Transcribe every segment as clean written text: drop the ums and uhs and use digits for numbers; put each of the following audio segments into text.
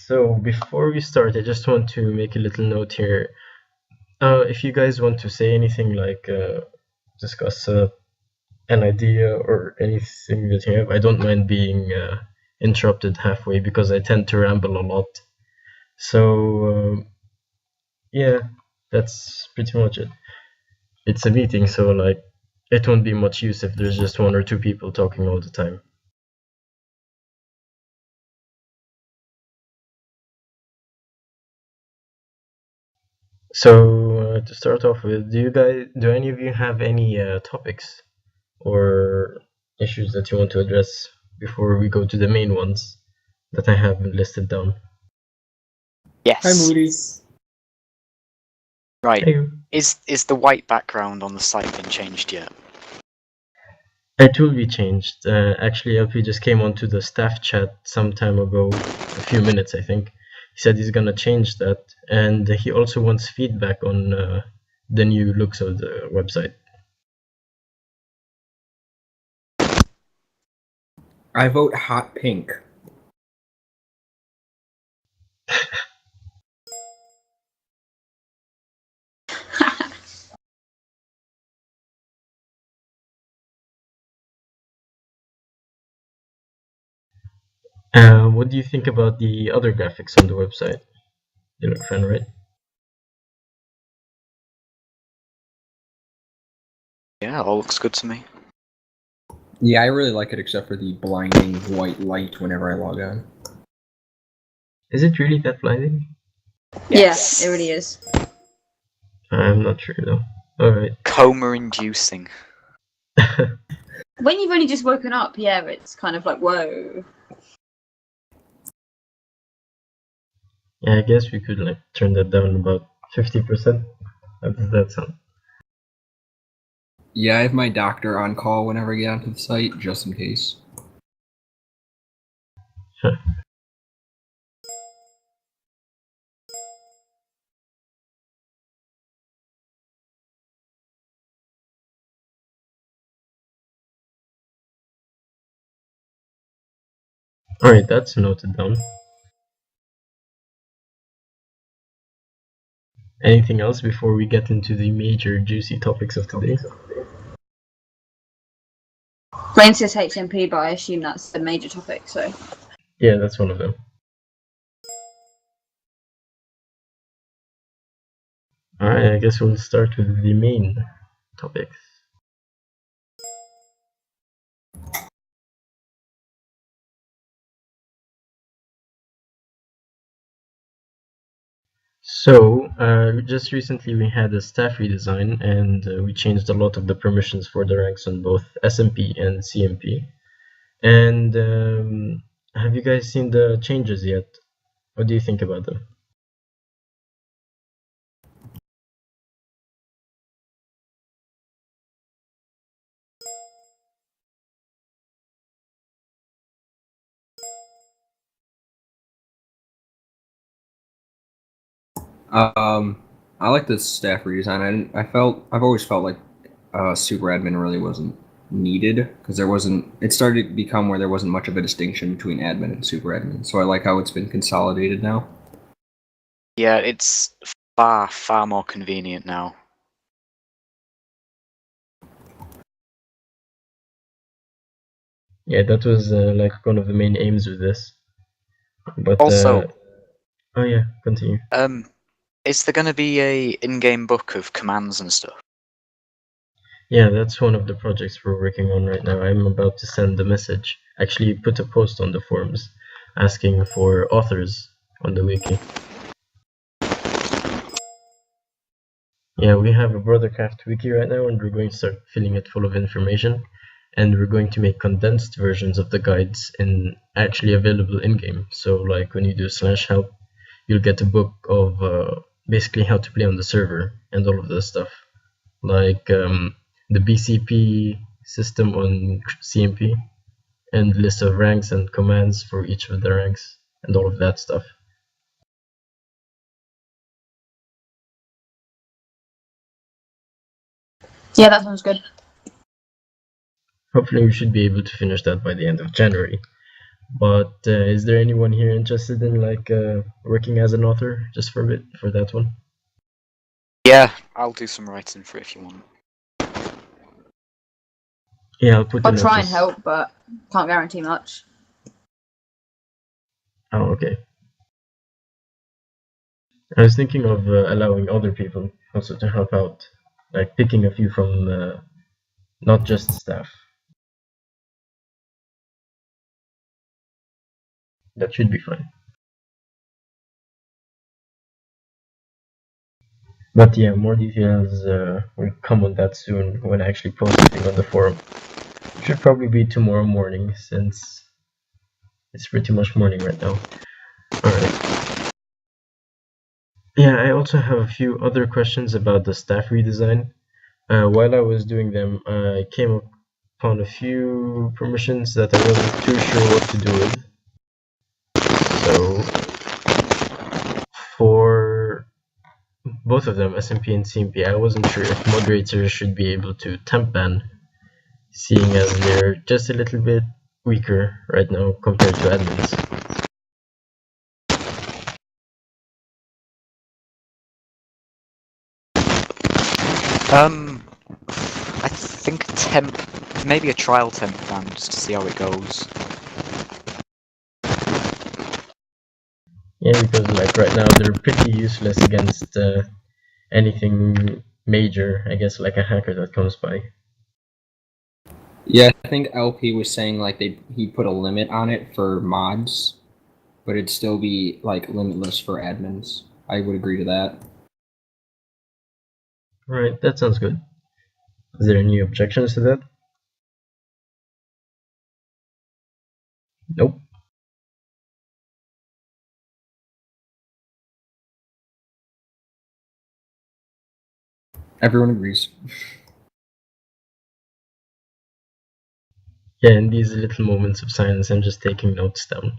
So before we start, I just want to make a little note here. If you guys want to say anything, like discuss an idea or anything that you have, I don't mind being interrupted halfway because I tend to ramble a lot. So yeah, that's pretty much it. It's a meeting, so like it won't be much use if there's just one or two people talking all the time. So to start off with, do any of you have any topics or issues that you want to address before we go to the main ones that I have listed down? Yes. Hi, Moody. Right. Hey. Is the white background on the site been changed yet? It will be changed. Actually, LP just came onto the staff chat some time ago, a few minutes I think. He said he's gonna change that, and he also wants feedback on the new looks of the website. I vote hot pink. What do you think about the other graphics on the website? You look fun, right? Yeah, all looks good to me. Yeah, I really like it except for the blinding white light whenever I log on. Is it really that blinding? Yes, it really is. I'm not sure though. Alright. Coma-inducing. When you've only just woken up, yeah, it's kind of like, whoa. Yeah, I guess we could like turn that down about 50%. How does that sound? Yeah, I have my doctor on call whenever I get onto the site, just in case. Huh. Alright, that's noted down. Anything else before we get into the major juicy topics of today? Rain says HMP, but I assume that's the major topic, so. Yeah, that's one of them. Alright, I guess we'll start with the main topics. So, just recently we had a staff redesign and we changed a lot of the permissions for the ranks on both SMP and CMP. And have you guys seen the changes yet? What do you think about them? I like the staff redesign. I've always felt like super admin really wasn't needed because it started to become where there wasn't much of a distinction between admin and super admin. So I like how it's been consolidated now. Yeah, it's far more convenient now. Yeah, that was like one of the main aims of this. But Also, oh yeah, continue. is there going to be a in-game book of commands and stuff? Yeah, that's one of the projects we're working on right now. I'm about to send a message. Actually, put a post on the forums asking for authors on the wiki. Yeah, we have a Brothercraft wiki right now, and we're going to start filling it full of information. And we're going to make condensed versions of the guides and actually available in-game. So, like when you do /help, you'll get a book of basically how to play on the server and all of the stuff, like the BCP system on CMP, and list of ranks and commands for each of the ranks, and all of that stuff. Yeah, that sounds good. Hopefully we should be able to finish that by the end of January. But is there anyone here interested in like working as an author just for a bit for that one? Yeah, I'll do some writing for it if you want. Yeah, I'll put I'll a try and notice. help, but can't guarantee much. Oh, okay. I was thinking of allowing other people also to help out, like picking a few from not just staff. That should be fine. But yeah, more details will come on that soon when I actually post something on the forum. It should probably be tomorrow morning since it's pretty much morning right now. Alright. Yeah, I also have a few other questions about the staff redesign. While I was doing them, I came upon a few permissions that I wasn't too sure what to do with. So, for both of them, SMP and CMP, I wasn't sure if moderators should be able to temp ban, seeing as they're just a little bit weaker right now compared to admins. I think maybe a trial temp ban just to see how it goes. Yeah, because like right now they're pretty useless against anything major, I guess, like a hacker that comes by. Yeah, I think LP was saying like he put a limit on it for mods, but it'd still be like limitless for admins. I would agree to that. Right, that sounds good. Is there any objections to that? Nope. Everyone agrees. Yeah, in these little moments of silence, I'm just taking notes down.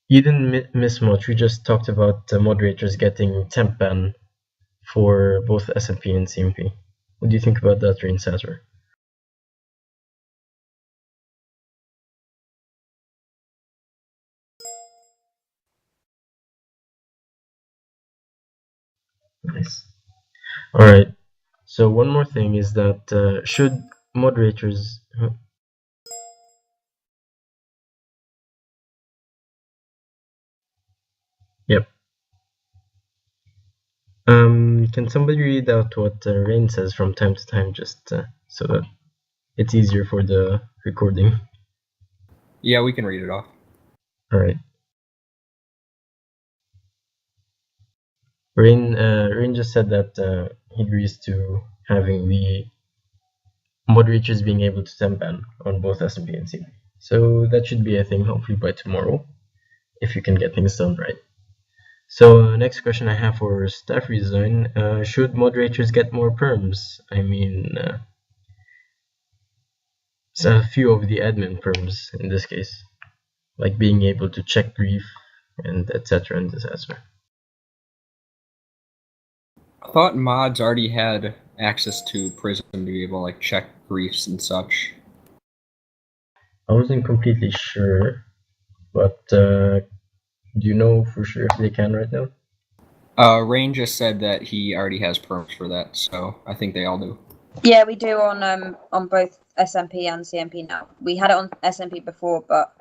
You didn't miss much. We just talked about the moderators getting temp ban for both SMP and CMP. What do you think about that, Rain Sazer? Nice. Alright, so one more thing is that should moderators... Yep. Can somebody read out what Rain says from time to time, just so that it's easier for the recording? Yeah, we can read it off. Alright. Rain just said that he agrees to having the moderators being able to temp ban on both SMP and CP. So that should be a thing hopefully by tomorrow, if you can get things done right. So next question I have for staff redesign, should moderators get more perms? I mean, it's a few of the admin perms in this case, like being able to check grief and etc. and etc. I thought mods already had access to Prism to be able to like check griefs and such. I wasn't completely sure, but do you know for sure if they can right now? Rain just said that he already has perms for that, so I think they all do. Yeah, we do on both SMP and CMP now. We had it on SMP before, but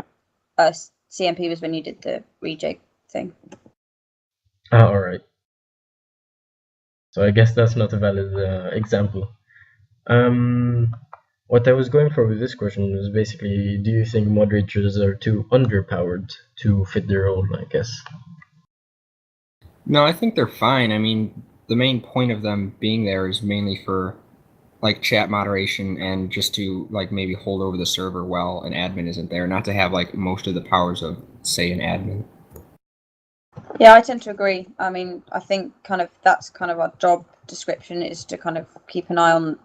CMP was when you did the rejig thing. Ah, alright. So I guess that's not a valid example. What I was going for with this question was basically, do you think moderators are too underpowered to fit their role, I guess? No, I think they're fine. I mean, the main point of them being there is mainly for like chat moderation and just to like maybe hold over the server while an admin isn't there, not to have like most of the powers of say an admin. Yeah, I tend to agree. I mean, I think that's kind of our job description is to kind of keep an eye on,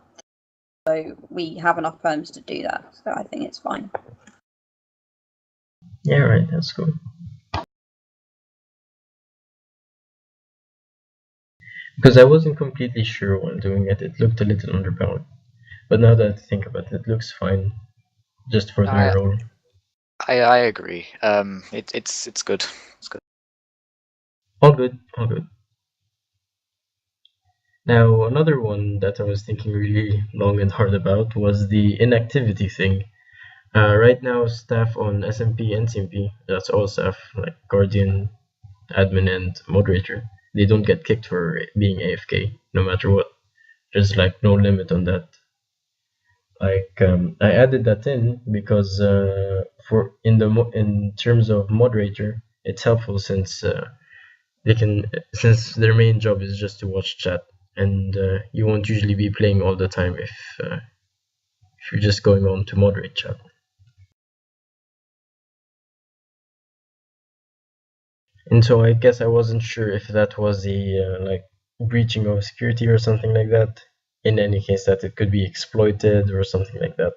so we have enough perms to do that. So I think it's fine. Yeah, right, that's cool. Because I wasn't completely sure while doing it. It looked a little underpowered. But now that I think about it, it looks fine. Just for my role. I agree. It's good. It's good. All good, all good. Now, another one that I was thinking really long and hard about was the inactivity thing. Right now, staff on SMP and CMP, that's all staff, like Guardian, Admin, and Moderator, they don't get kicked for being AFK, no matter what. There's like no limit on that. Like I added that in because for in terms of moderator, it's helpful since since their main job is just to watch chat, and you won't usually be playing all the time if you're just going on to moderate chat. And so I guess I wasn't sure if that was a like breaching of security or something like that. In any case, that it could be exploited or something like that.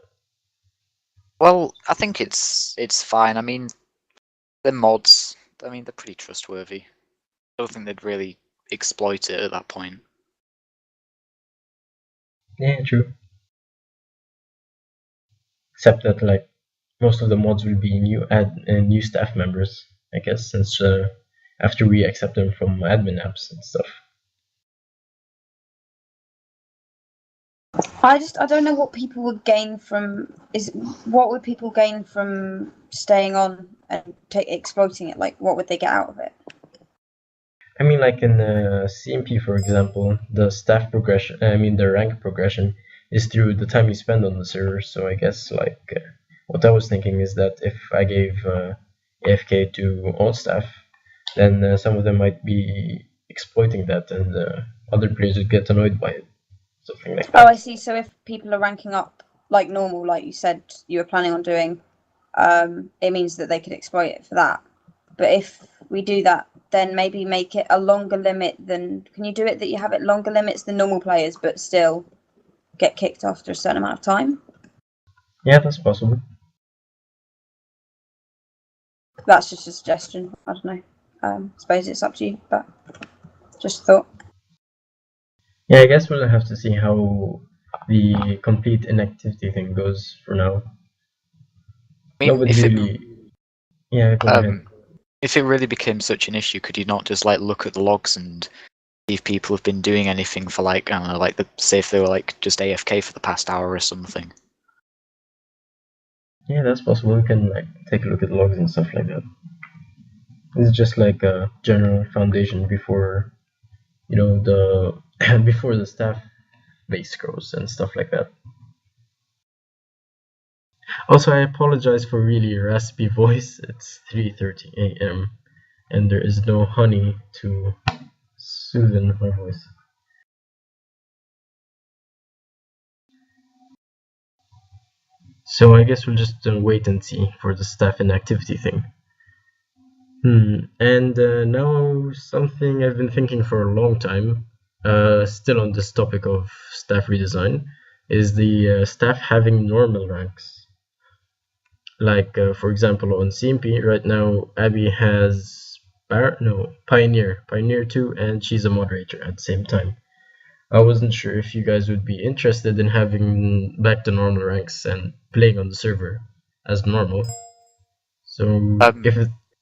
Well, I think it's fine. I mean, the mods. I mean, they're pretty trustworthy. I don't think they'd really exploit it at that point. Yeah, true. Except that like most of the mods will be new staff members, I guess, since after we accept them from admin apps and stuff. I don't know what people would gain from what would people gain from staying on and exploiting it? Like, what would they get out of it? I mean, like in CMP, for example, the staff progression, the rank progression is through the time you spend on the server. So I guess like what I was thinking is that if I gave AFK to all staff, then some of them might be exploiting that, and other players would get annoyed by it. Something like that. Oh, I see. So if people are ranking up like normal, like you said you were planning on doing, it means that they could exploit it for that. But if we do that, then maybe make it a longer limit than. Can you do it that you have it longer limits than normal players, but still get kicked after a certain amount of time? Yeah, that's possible. That's just a suggestion. I don't know. I suppose it's up to you, but just a thought. Yeah, I guess we'll have to see how the complete inactivity thing goes for now. I mean, Nobody really. Yeah, go ahead. If it really became such an issue, could you not just like look at the logs and see if people have been doing anything for like, I don't know, like say if they were like just AFK for the past hour or something? Yeah, that's possible. We can like take a look at logs and stuff like that. It's just like a general foundation before, the before the staff base grows and stuff like that. Also, I apologize for really raspy voice. It's 3:30 a.m. and there is no honey to soothe my voice. So I guess we'll just wait and see for the staff inactivity thing. And now something I've been thinking for a long time, still on this topic of staff redesign, is the staff having normal ranks. Like for example on CMP right now, Abby has Pioneer 2, and she's a moderator at the same time. I wasn't sure if you guys would be interested in having back the normal ranks and playing on the server as normal. So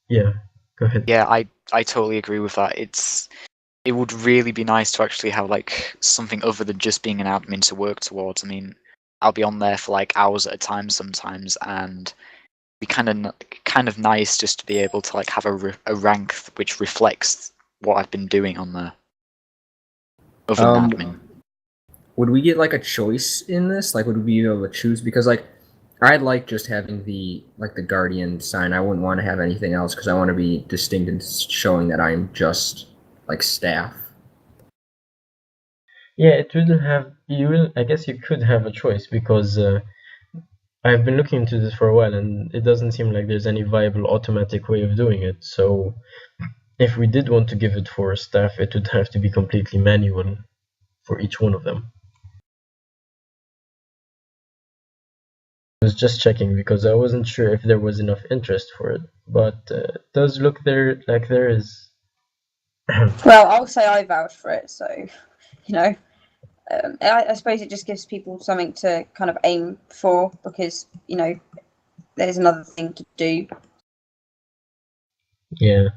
yeah, go ahead. Yeah, I totally agree with that. It would really be nice to actually have like something other than just being an admin to work towards. I mean, I'll be on there for like hours at a time sometimes, and it'd be kind of nice just to be able to like have a rank which reflects what I've been doing on there. Other than admin. Would we get like a choice in this? Like, would we be able to choose? Because like, I'd like just having the guardian sign. I wouldn't want to have anything else because I want to be distinct and showing that I'm just like staff. Yeah, it will have. I guess you could have a choice because I've been looking into this for a while, and it doesn't seem like there's any viable automatic way of doing it. So, if we did want to give it for staff, it would have to be completely manual for each one of them. I was just checking because I wasn't sure if there was enough interest for it, but it does look like there is. Well, I'll say I vouch for it, so you know, I suppose it just gives people something to kind of aim for because there's another thing to do. Yeah,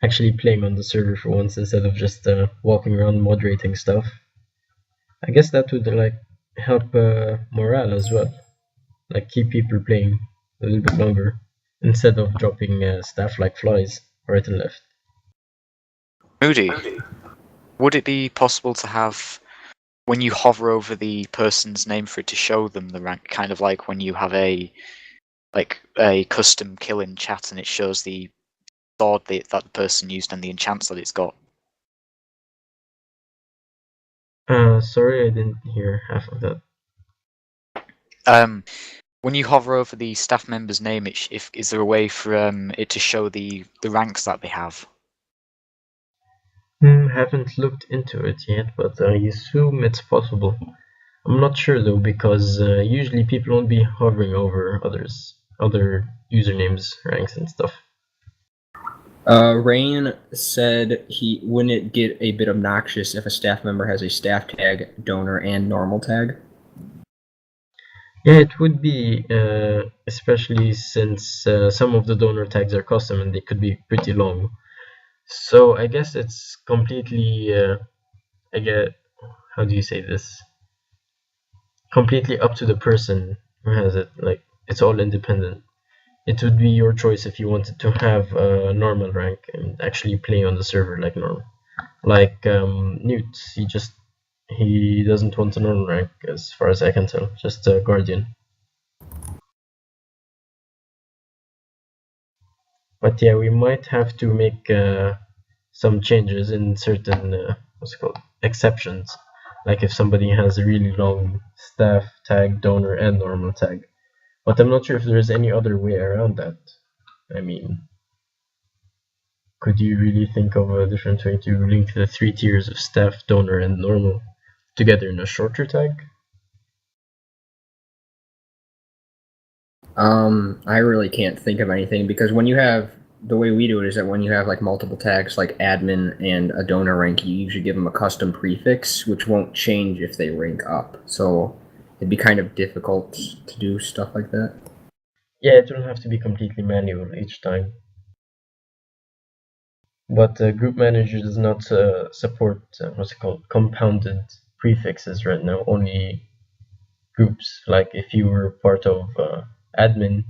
actually playing on the server for once instead of just walking around moderating stuff. I guess that would like help morale as well, like keep people playing a little bit longer instead of dropping staff like flies right and left. Moody, would it be possible to have, when you hover over the person's name for it to show them the rank, kind of like when you have a custom kill in chat and it shows the sword that the person used and the enchants that it's got? Sorry, I didn't hear half of that. When you hover over the staff member's name, is there a way for it to show the ranks that they have? Haven't looked into it yet, but I assume it's possible. I'm not sure though, because usually people won't be hovering over other usernames, ranks, and stuff. Rain said wouldn't it get a bit obnoxious if a staff member has a staff tag, donor, and normal tag? Yeah, it would be, especially since some of the donor tags are custom and they could be pretty long. So I guess it's completely, I get, how do you say this? Completely up to the person who has it. Like, it's all independent. It would be your choice if you wanted to have a normal rank and actually play on the server like normal. Like Newt, he doesn't want a normal rank as far as I can tell, just a guardian. But yeah, we might have to make some changes in certain what's it called, exceptions. Like if somebody has a really long staff tag, donor, and normal tag. But I'm not sure if there's any other way around that. I mean, could you really think of a different way to link the 3 tiers of staff, donor, and normal together in a shorter tag? I really can't think of anything because when you have the way we do it is that when you have like multiple tags like admin and a donor rank, you usually give them a custom prefix, which won't change if they rank up. So it'd be kind of difficult to do stuff like that. Yeah, it will have to be completely manual each time. But Group Manager does not support what's it called, compounded prefixes right now. Only groups. Like if you were part of admin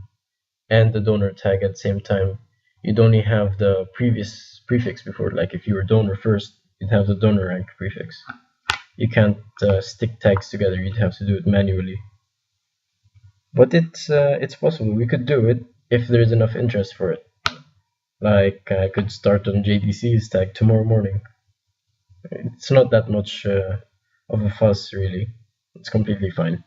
and the donor tag at the same time, you'd only have the previous prefix before. Like if you were donor first, you'd have the donor rank prefix. You can't stick tags together. You'd have to do it manually. But it's possible. We could do it if there's enough interest for it. Like I could start on JDC's tag tomorrow morning. It's not that much of a fuss, really. It's completely fine.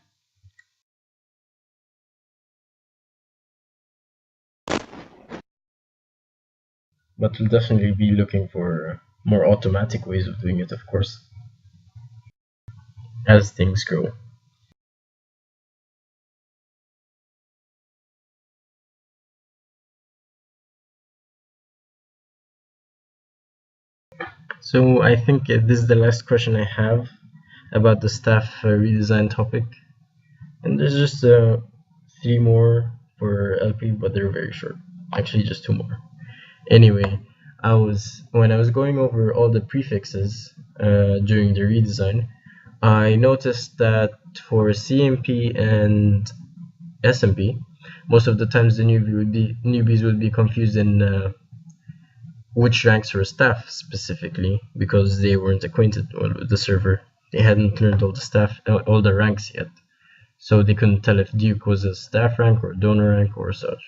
But we'll definitely be looking for more automatic ways of doing it, of course, as things grow. So I think this is the last question I have about the staff redesign topic. And there's just 3 more for LP, but they're very short. Actually, just 2 more. Anyway, when I was going over all the prefixes during the redesign, I noticed that for CMP and SMP, most of the times the newbies would be confused in which ranks were staff specifically because they weren't acquainted well with the server. They hadn't learned all the ranks yet, so they couldn't tell if Duke was a staff rank or a donor rank or such.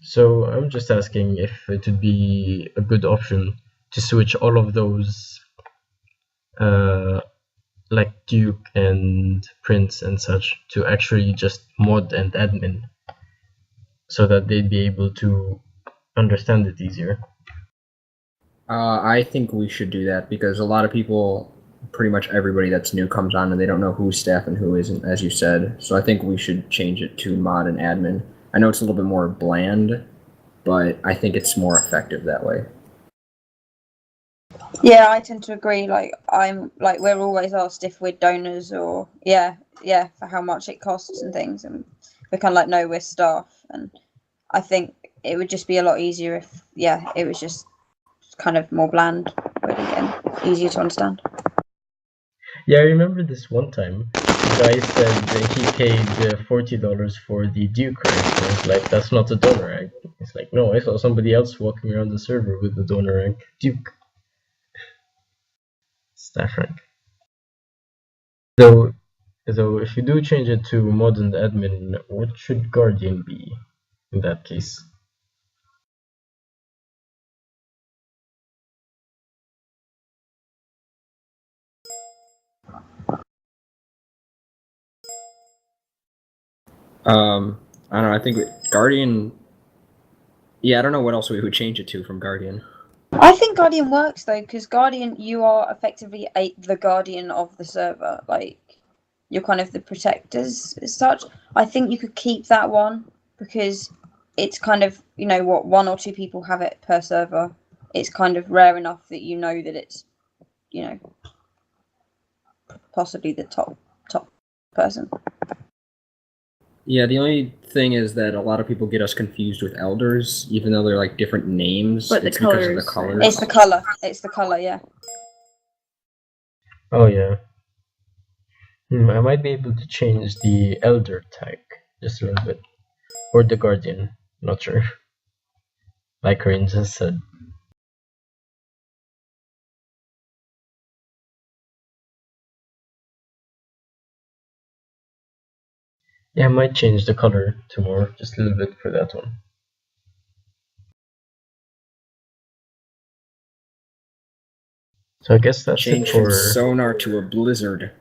So I'm just asking if it would be a good option to switch all of those, like Duke and Prince and such, to actually just mod and admin, so that they'd be able to understand it easier. I think we should do that because a lot of people, pretty much everybody that's new comes on and they don't know who's staff and who isn't, as you said. So I think we should change it to mod and admin. I know it's a little bit more bland, but I think it's more effective that way. Yeah, I tend to agree. Like we're always asked if we're donors or for how much it costs and things, and we kind of like no, we're staff, and I think it would just be a lot easier if it was just kind of more bland, really, and easier to understand. Yeah, I remember this one time. The guy said that he paid $40 for the Duke rank. And I was like, that's not a donor rank. It's like, no, I saw somebody else walking around the server with the donor rank. Duke. Staff rank. Though if you do change it to mod and admin, what should Guardian be in that case? I don't know. I think Guardian. Yeah, I don't know what else we would change it to from Guardian. I think Guardian works though, because Guardian, you are effectively the guardian of the server. Like, you're kind of the protectors as such. I think you could keep that one because it's kind of, what, one or two people have it per server. It's kind of rare enough that you know that it's, possibly the top person. Yeah, the only thing is that a lot of people get us confused with elders, even though they're like different names. But it's the because of the colors. colors. It's the color. It's the color, yeah. Oh yeah. I might be able to change the Elder tag just a little bit. Or the Guardian, not sure. Like Corinne just said. Yeah, I might change the color to more, just a little bit for that one. So I guess that's Change it for from sonar to a blizzard.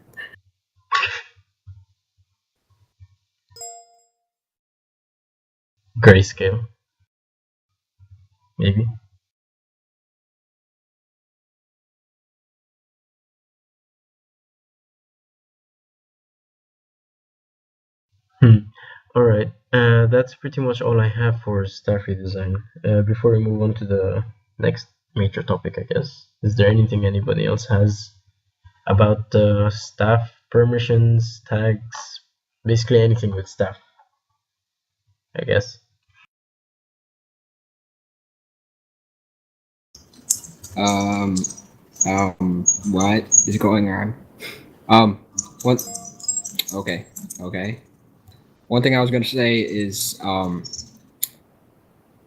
grayscale. Maybe. Alright, that's pretty much all I have for staff redesign. Before we move on to the next major topic, I guess, is there anything anybody else has about staff permissions, tags, basically anything with staff, I guess? What is going on? What? Okay. One thing I was gonna say is,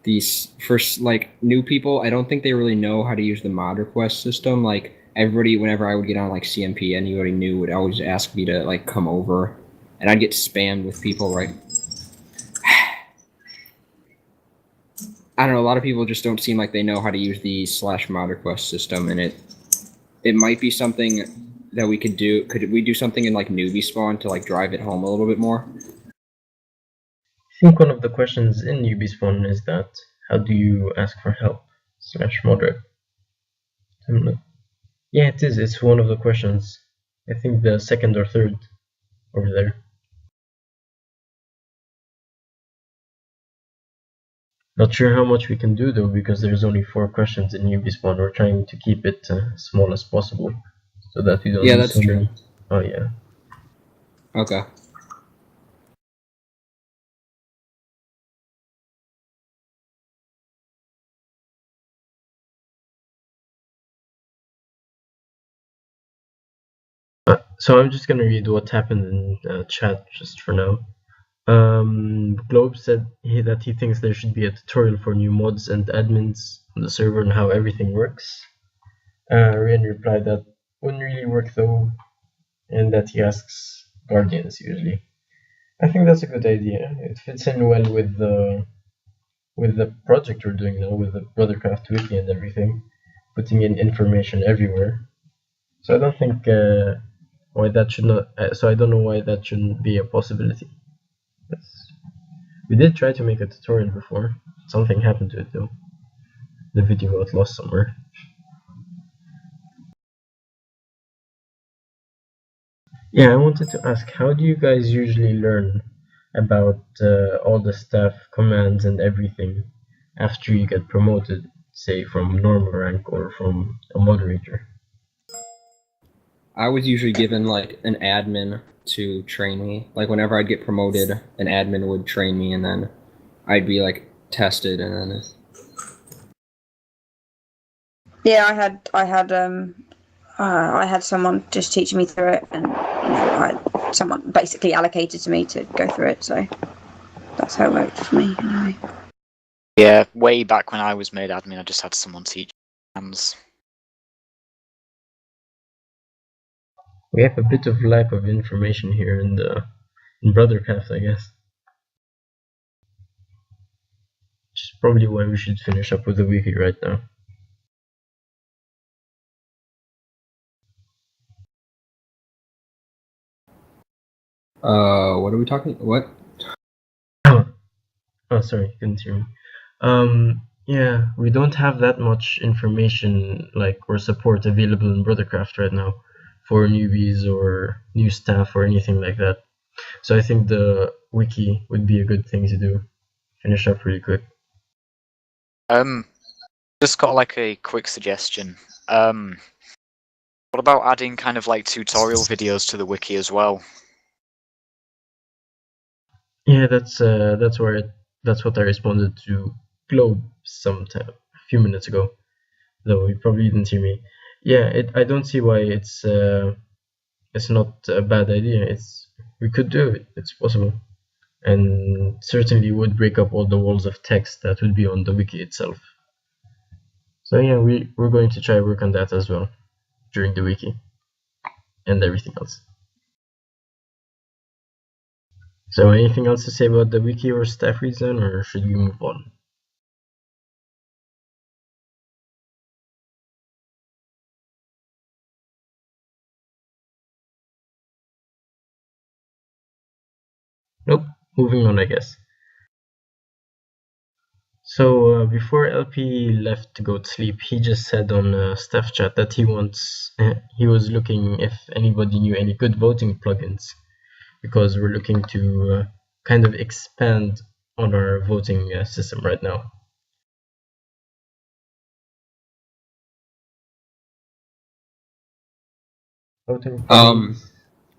these first, like, new people, I don't think they really know how to use the mod request system. Like, everybody, whenever I would get on, like, CMP, anybody new would always ask me to, like, come over, and I'd get spammed with people, right? I don't know, a lot of people just don't seem like they know how to use the /mod request system, and it might be something that we could do. Could we do something in, like, newbie spawn to, like, drive it home a little bit more? I think one of the questions in Ubispawn is that, how do you ask for help /moderate? Yeah, it is. It's one of the questions. I think the second or third over there. Not sure how much we can do though, because there's only 4 questions in Ubispawn. We're trying to keep it as small as possible, so that we don't. Yeah, that's true. Oh yeah. Okay. So I'm just gonna read what happened in chat just for now. Globe said that he thinks there should be a tutorial for new mods and admins on the server and how everything works. Rian replied that wouldn't really work though, and that he asks guardians usually. I think that's a good idea. It fits in well with the project we're doing now, with the Brothercraft wiki and everything, putting in information everywhere. So I don't think why that should not. So I don't know why that shouldn't be a possibility. We did try to make a tutorial before. Something happened to it though. The video got lost somewhere. Yeah, I wanted to ask, how do you guys usually learn about all the staff commands and everything after you get promoted say from normal rank or from a moderator. I was usually given like an admin to train me. Like whenever I'd get promoted, an admin would train me, and then I'd be like tested, and then Yeah, I had someone just teaching me through it, and I had someone basically allocated to me to go through it. So that's how it worked for me. Anyway. Yeah, way back when I was made admin, I just had someone teach hands. We have a bit of lack of information here in Brothercraft, I guess. Which is probably why we should finish up with the wiki right now. what are we talking? What? Oh, sorry, couldn't hear me. Yeah, we don't have that much information or support available in Brothercraft right now for newbies or new staff or anything like that. So I think the wiki would be a good thing to do. Finish up really quick. Just got like a quick suggestion. What about adding kind of like tutorial videos to the wiki as well? Yeah, that's what I responded to Globe a few minutes ago, though he probably didn't hear me. Yeah, I don't see why it's not a bad idea. We could do it. It's possible, and certainly would break up all the walls of text that would be on the wiki itself. So yeah, we're going to try work on that as well during the wiki and everything else. So anything else to say about the wiki or staff reason, or should we move on? Nope, moving on, I guess. So before LP left to go to sleep, he just said on staff chat that he was looking if anybody knew any good voting plugins, because we're looking to kind of expand on our voting system right now. Voting plugins.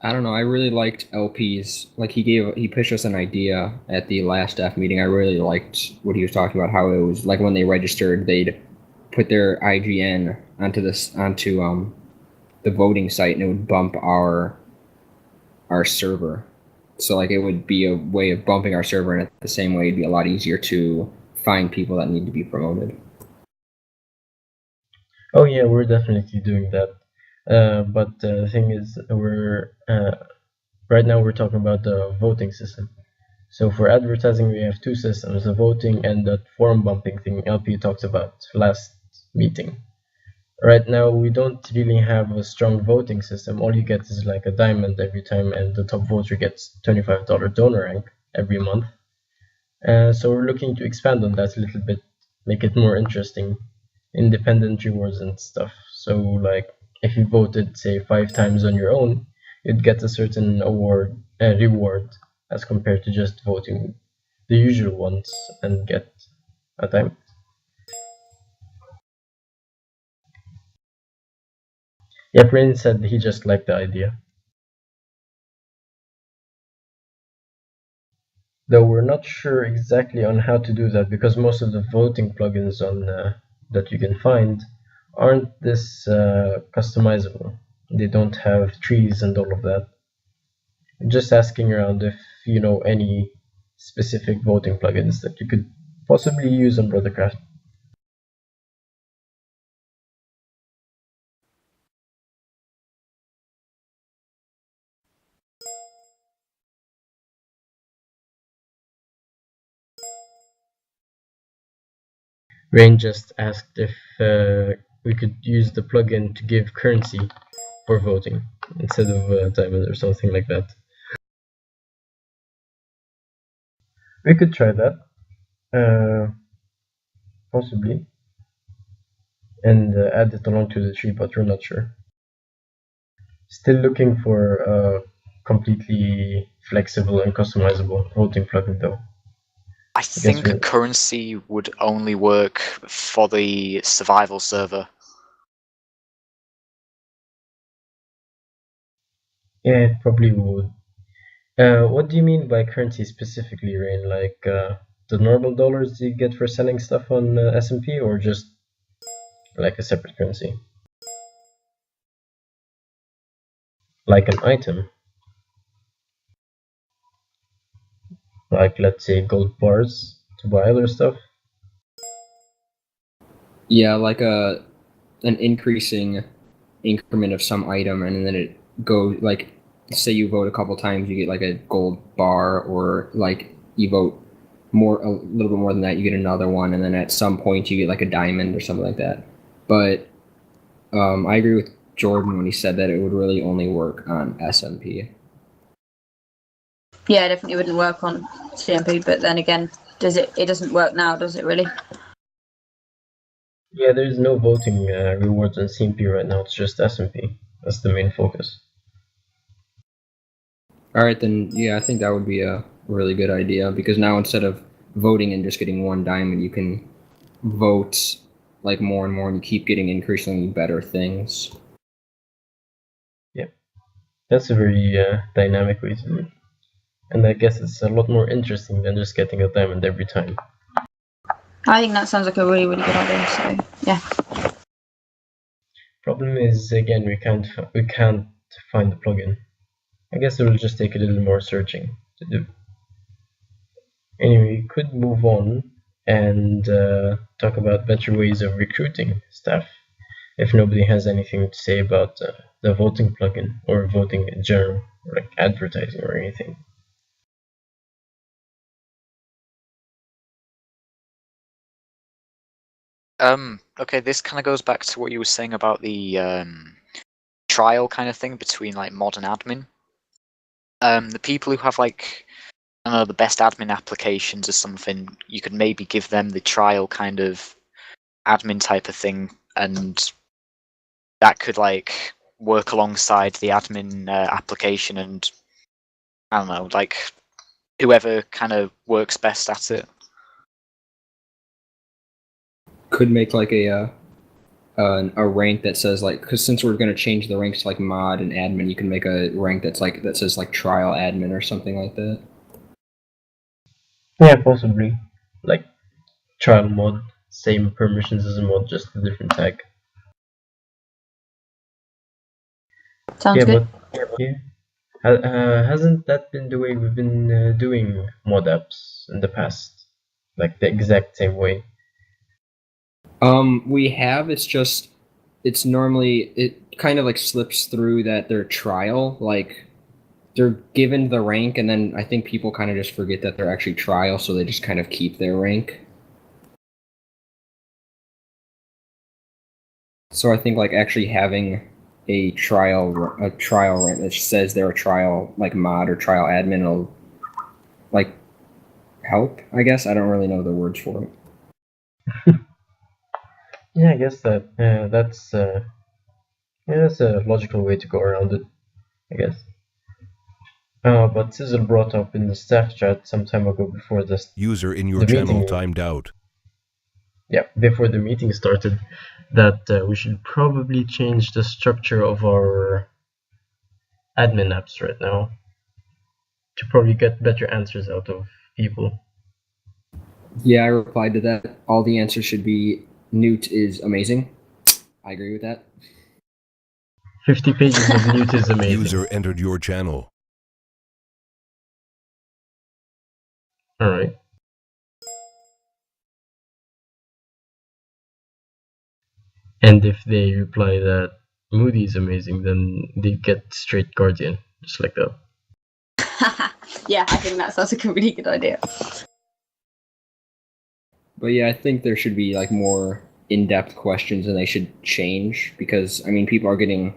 I don't know. I really liked LP's. Like he pitched us an idea at the last staff meeting. I really liked what he was talking about. How it was like when they registered, they'd put their IGN onto the voting site, and it would bump our server. So like it would be a way of bumping our server, and at the same way, it'd be a lot easier to find people that need to be promoted. Oh yeah, we're definitely doing that. But the thing is, right now we're talking about the voting system. So for advertising, we have two systems: the voting and that form bumping thing LP talked about last meeting. Right now, we don't really have a strong voting system. All you get is like a diamond every time, and the top voter gets $25 donor rank every month. So we're looking to expand on that a little bit, make it more interesting, independent rewards and stuff. So like if you voted say 5 times on your own, you'd get a certain reward as compared to just voting the usual ones and get a diamond. Yeah, Brain said he just liked the idea. Though we're not sure exactly on how to do that, because most of the voting plugins that you can find aren't this customizable. They don't have trees and all of that. I'm just asking around if you know any specific voting plugins that you could possibly use on Brothercraft. Rain just asked if we could use the plugin to give currency for voting instead of diamond or something like that. We could try that, possibly, and add it along to the tree, but we're not sure. Still looking for a completely flexible and customizable voting plugin though. I think we- currency would only work for the survival server. Yeah, it probably would. What do you mean by currency specifically, Rain? Like the normal dollars you get for selling stuff on S&P, or just like a separate currency? Like an item? Like, let's say, gold bars to buy other stuff? Yeah, like an increasing increment of some item, and then it goes like, say you vote a couple times, you get like a gold bar, or like you vote a little bit more than that, you get another one, and then at some point you get like a diamond or something like that. But I agree with Jordan when he said that it would really only work on SMP. Yeah, it definitely wouldn't work on CMP, but then again, it doesn't work now, does it really? Yeah, there's no voting rewards on CMP right now, it's just S&P. That's the main focus. All right, then, yeah, I think that would be a really good idea, because now instead of voting and just getting one diamond, you can vote like more and more, and you keep getting increasingly better things. Yep. That's a very dynamic way to do it. And I guess it's a lot more interesting than just getting a diamond every time. I think that sounds like a really, really good idea. So yeah. Problem is, again, we can't find the plugin. I guess it'll just take a little more searching to do. Anyway, we could move on and talk about better ways of recruiting staff. If nobody has anything to say about the voting plugin or voting in general, or like advertising or anything. Okay, this kind of goes back to what you were saying about the trial kind of thing between like mod and admin. The people who have like, I don't know, the best admin applications or something, you could maybe give them the trial kind of admin type of thing, and that could like work alongside the admin application, and I don't know, like whoever kind of works best at it. Could make like a rank that says like, because since we're going to change the ranks to like mod and admin, you can make a rank that says like trial admin or something like that. Yeah, possibly. Like trial mod, same permissions as a mod, just a different tag. Sounds good. But yeah. Hasn't that been the way we've been doing mod apps in the past? Like the exact same way? We have, it's normally, it kind of like slips through that they're trial, like they're given the rank, and then I think people kind of just forget that they're actually trial, so they just kind of keep their rank. So I think like actually having a trial rank that says they're a trial like mod or trial admin will like help, I guess. I don't really know the words for it. Yeah, I guess that's a logical way to go around it, I guess. But Sizzle brought up in the staff chat some time ago before this User in your the channel meeting, timed out. yeah, before the meeting started, that we should probably change the structure of our admin apps right now to probably get better answers out of people. Yeah, I replied to that. All the answers should be Newt is amazing. I agree with that. 50 pages of Newt is amazing. User entered your channel. Alright. And if they reply that Moody is amazing, then they get straight Guardian, just like that. Yeah, I think that sounds like a really good idea. But yeah, I think there should be like more in-depth questions, and they should change, because I mean people are getting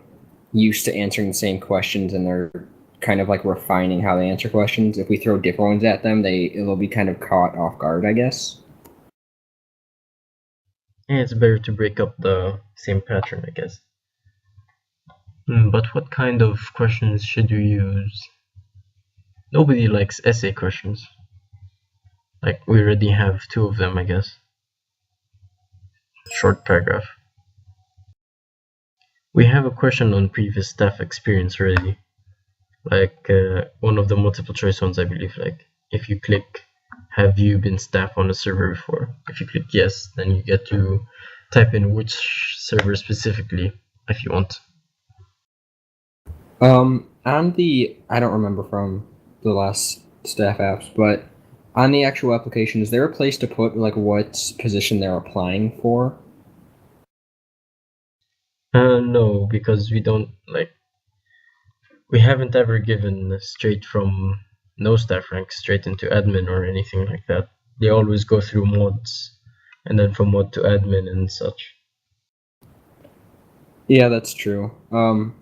used to answering the same questions, and they're kind of like refining how they answer questions. If we throw different ones at them, it'll be kind of caught off guard, I guess. Yeah, it's better to break up the same pattern, I guess. But what kind of questions should you use? Nobody likes essay questions. Like, we already have 2 of them, I guess. Short paragraph. We have a question on previous staff experience already. Like, one of the multiple choice ones, I believe. Like, if you click, have you been staff on a server before? If you click yes, then you get to type in which server specifically, if you want. On the, I don't remember from the last staff apps, but on the actual application, is there a place to put like what position they're applying for? No, because we don't, like, we haven't ever given straight from no staff rank straight into admin or anything like that. They always go through mods, and then from mod to admin and such. Yeah, that's true. I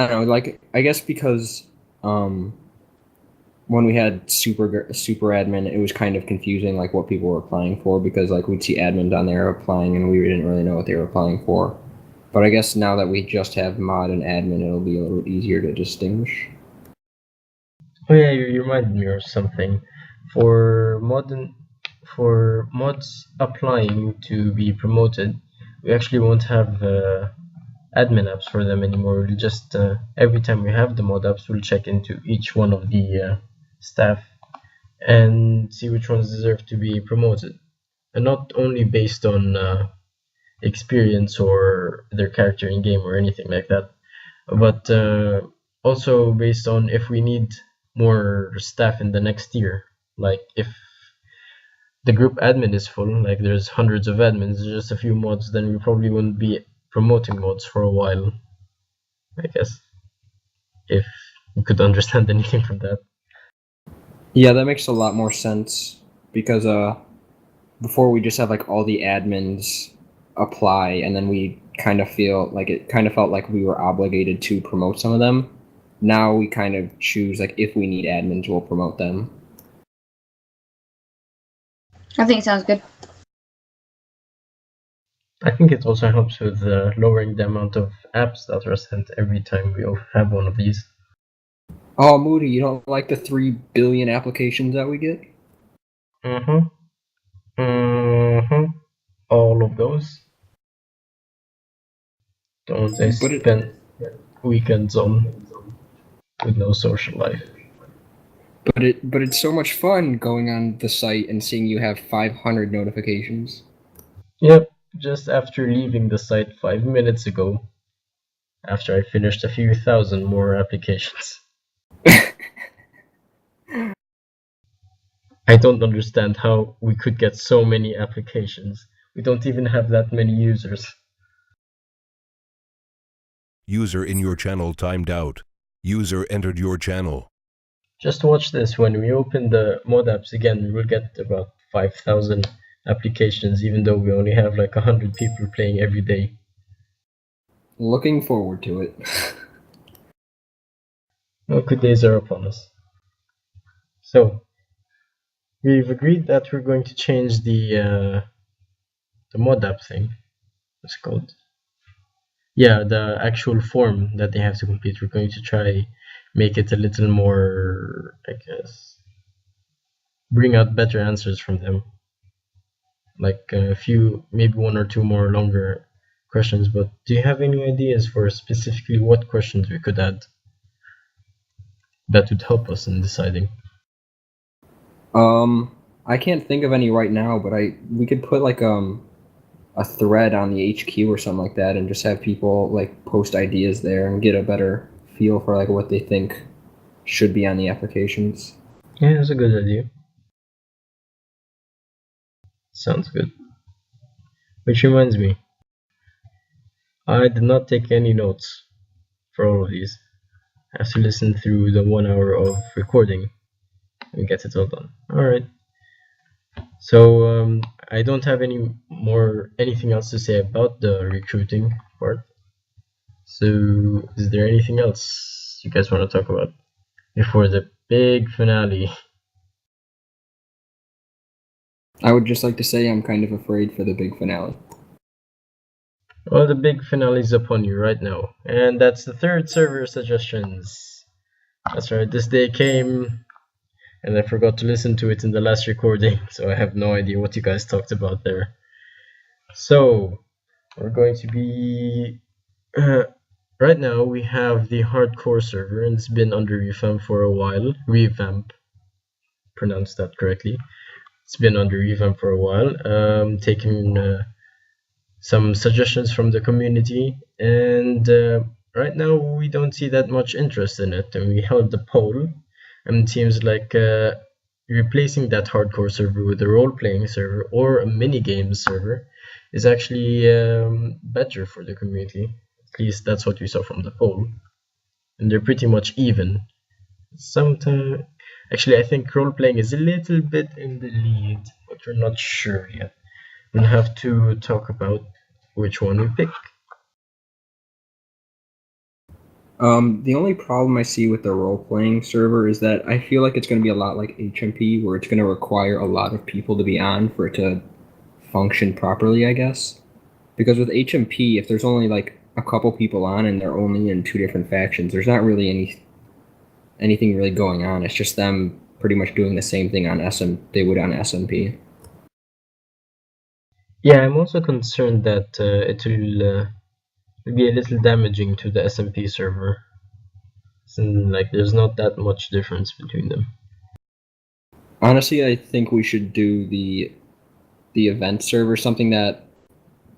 don't know, like I guess because when we had super admin, it was kind of confusing, like what people were applying for, because like we'd see admins on there applying, and we didn't really know what they were applying for. But I guess now that we just have mod and admin, it'll be a little easier to distinguish. Oh yeah, you reminded me of something. For mods applying to be promoted, we actually won't have admin apps for them anymore. We'll just every time we have the mod apps, we'll check into each one of the staff and see which ones deserve to be promoted, and not only based on experience or their character in game or anything like that, but also based on if we need more staff in the next year. Like, if the group admin is full, like there's hundreds of admins, just a few mods, then we probably wouldn't be promoting mods for a while, I guess, if you could understand anything from that. Yeah, that makes a lot more sense, because before we just have like all the admins apply, and then we kind of feel like it kind of felt like we were obligated to promote some of them. Now we kind of choose, like, if we need admins, we'll promote them. I think it sounds good. I think it also helps with lowering the amount of apps that are sent every time we have one of these. Oh, Moody, you don't like the 3 billion applications that we get? All of those. The ones I But it, spend weekends on with no social life. but it's so much fun going on the site and seeing you have 500 notifications. Yep, just after leaving the site 5 minutes ago, after I finished a few thousand more applications. I don't understand how we could get so many applications. We don't even have that many users. User in your channel timed out. User entered your channel. Just watch this. When we open the mod apps again, we'll get about 5,000 applications, even though we only have like 100 people playing every day. Looking forward to it. Well, good days are upon us. So, we've agreed that we're going to change the mod app thing. What's it called? Yeah, the actual form that they have to complete. We're going to try make it a little more, I guess, bring out better answers from them. Like a few, maybe 1 or 2 more longer questions. But do you have any ideas for specifically what questions we could add that would help us in deciding? I can't think of any right now, but we could put like a thread on the HQ or something like that, and just have people like post ideas there and get a better feel for like what they think should be on the applications. Yeah, that's a good idea. Sounds good. Which reminds me, I did not take any notes for all of these. I have to listen through the 1 hour of recording and get it all done. Alright. So I don't have anything else to say about the recruiting part. So is there anything else you guys want to talk about before the big finale? I would just like to say I'm kind of afraid for the big finale. Well, the big finale is upon you right now, and that's the 3rd server suggestions. That's right, this day came and I forgot to listen to it in the last recording, so I have no idea what you guys talked about there. So, we're going to be... right now, we have the hardcore server, and it's been under revamp for a while. Revamp. Pronounced that correctly. It's been under revamp for a while. Taking some suggestions from the community, and right now we don't see that much interest in it. And we held the poll, and it seems like replacing that hardcore server with a role-playing server or a mini-game server is actually better for the community. At least that's what we saw from the poll, and they're pretty much even. Sometimes, actually, I think role-playing is a little bit in the lead, but we're not sure yet. We'll have to talk about which one we pick. The only problem I see with the role-playing server is that I feel like it's going to be a lot like HMP, where it's going to require a lot of people to be on for it to function properly, I guess. Because with HMP, if there's only like a couple people on and they're only in 2 different factions, there's not really anything really going on. It's just them pretty much doing the same thing on they would on SMP. Yeah, I'm also concerned that it will be a little damaging to the SMP server. And like, there's not that much difference between them. Honestly, I think we should do the event server, something that,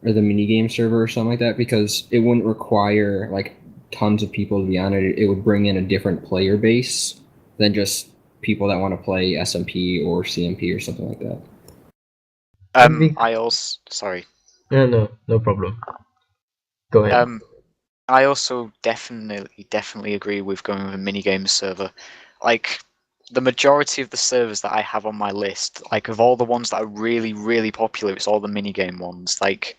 or the minigame server or something like that, because it wouldn't require like tons of people to be on it. It would bring in a different player base than just people that want to play SMP or CMP or something like that. I also sorry. No problem. Go ahead. I also definitely agree with going with a minigame server. Like, the majority of the servers that I have on my list, like of all the ones that are really, really popular, it's all the minigame ones. Like,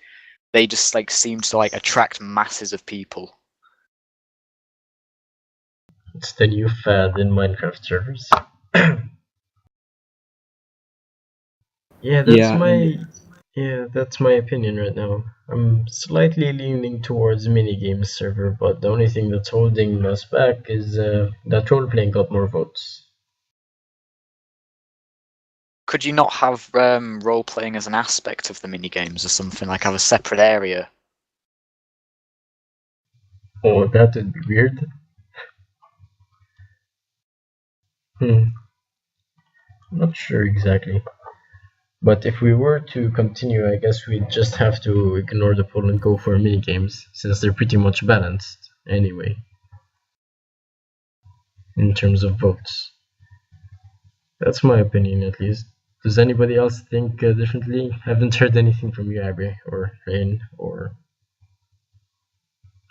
they just like seem to like attract masses of people. It's the new fad in Minecraft servers. That's my opinion right now. I'm slightly leaning towards minigame server, but the only thing that's holding us back is that role-playing got more votes. Could you not have role playing as an aspect of the minigames or something, like have a separate area? Oh, that would be weird. Not sure exactly. But if we were to continue, I guess we'd just have to ignore the poll and go for minigames, since they're pretty much balanced anyway, in terms of votes. That's my opinion, at least. Does anybody else think differently? Haven't heard anything from you, Abby, or Rain, or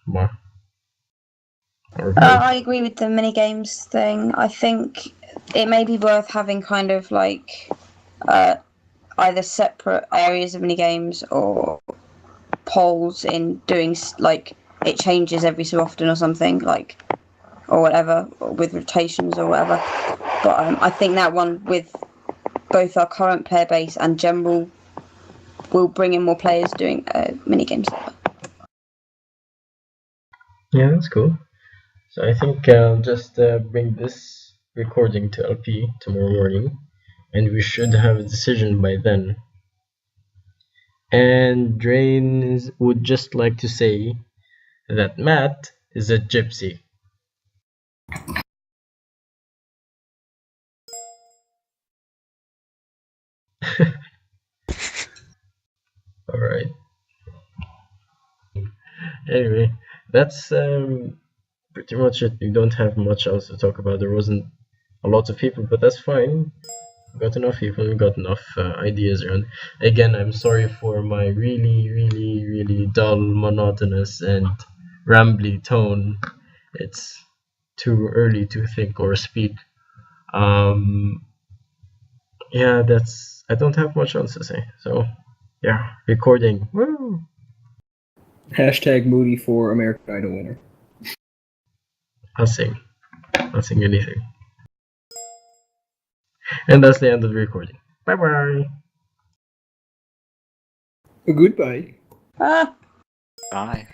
Ma, or I agree with the mini games thing. I think it may be worth having kind of like either separate areas of mini games or polls in doing like it changes every so often or something, like, or whatever, or with rotations or whatever. But I think that one with both our current player base and general will bring in more players doing mini games. Yeah, that's cool. So I think I'll just bring this recording to LP tomorrow morning, and we should have a decision by then. And Drain would just like to say that Matt is a gypsy. Alright. Anyway, that's pretty much it. We don't have much else to talk about. There wasn't a lot of people, but that's fine. We got enough people, we got enough ideas around. Again, I'm sorry for my really dull, monotonous, and rambly tone. It's too early to think or speak. Yeah, I don't have much else to say. So, yeah, recording. Woo! Hashtag Moody for American Idol winner. I'll sing anything. And that's the end of the recording. Bye bye. Goodbye. Ah. Bye.